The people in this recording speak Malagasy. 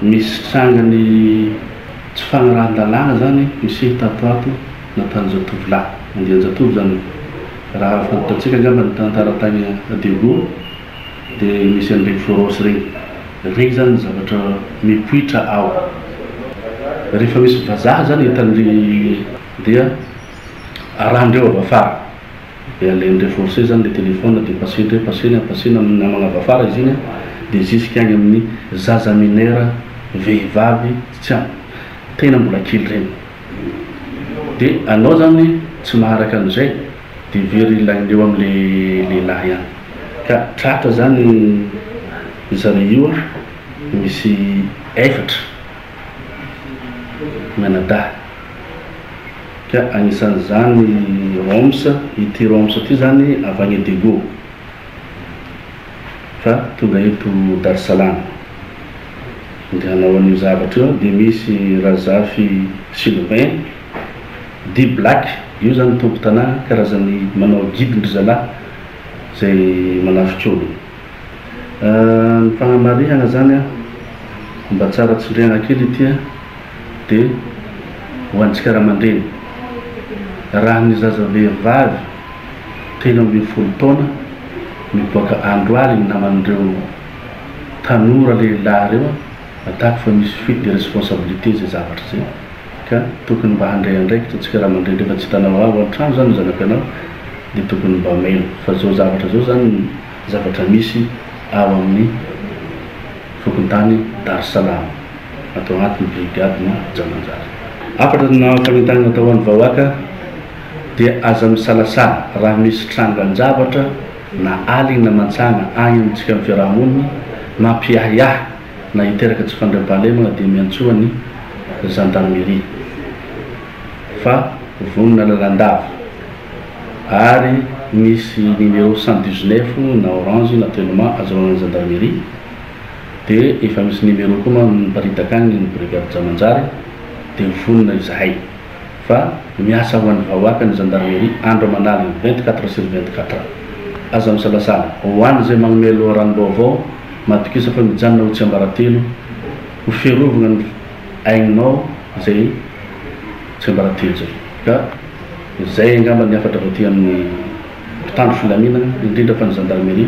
misy trangany tsy fagnarahan-dalàna zany misy tatoato nataon'izao tovolahy andian-jatovo zany raha fantatsika angamba ny tantara tany Adego dia misy an'ireny forosy regny zany zavatra mipoitra ao. Rehefa misy vazaha zany hitan'ireny dia arahandreo avy afara dia alaindreo forcé zany le téléphone dia pasena namagna avy afara izy iny dia jusque agny amin'ny zaza minera vehivavy tsy tena mbola kely regny. Dia anao zany tsy maharaka an'izay dia very ilaindreo amin'le lehilahy ihany ka tratra zany zareo io misy efatra menadahy ka anisan'izany Roms, ity Roms ty zany avy any Adego fa tonga eto Dar es Salaam dia hanao an'io zavatra io. Dia misy Razafy Sylvain D Black, io zany tompo tanà karazany manao guide-ndry zalahy zay manafitra olo. Ny fanamarihana zany mba tsara tsindriana kely ity dia ho antsika ramandreny raha ny zaza vehivavy tena 20 taona miboaka andro aligny namandreo tanora lehilahy reo atako fa misy fuite de responsabilité zay zavatra zay ka tokony mba handray andraikitra atsika ramandreny rehefa tsy hitanao ao an-trano zany zanakanao dia tokony mba melo fa zao zavatra zao zany zavatra misy ao amin'ny fokontany Dar es Salaam atao anatin'ny brigade na Jamanjary. Afatra na famitana atao an'ny vahoaka dia aza misalasala raha misy trangan-javatra na aligny na mantsana agny amintsika amin'ny fiarahamonina mampiahiahy na hiteraka tsy fandram-pahalemana dia miantsoa ny gendarmerie fa vonona lalandava ary misy numéro 119 na orange na tellement azahoana gendarmerie dia efa misy numéro koa miparitaka agny ny brigade Jamanjary dia vonona izahay fa miasa ho an'ny vahoaka ny gendarmerie andro manaliny 24/24. Aza misalasala ho an'ny zay magnomelo ranom-baovao matokisa fa mijanona ho tsy ambaratelo ho fiarovana ny aigninao zay tsy ambaratelo zay ka zay angamba ny afatra avy aty amin'ny mpitandro filaminana indrindra fa ny gendarmerie.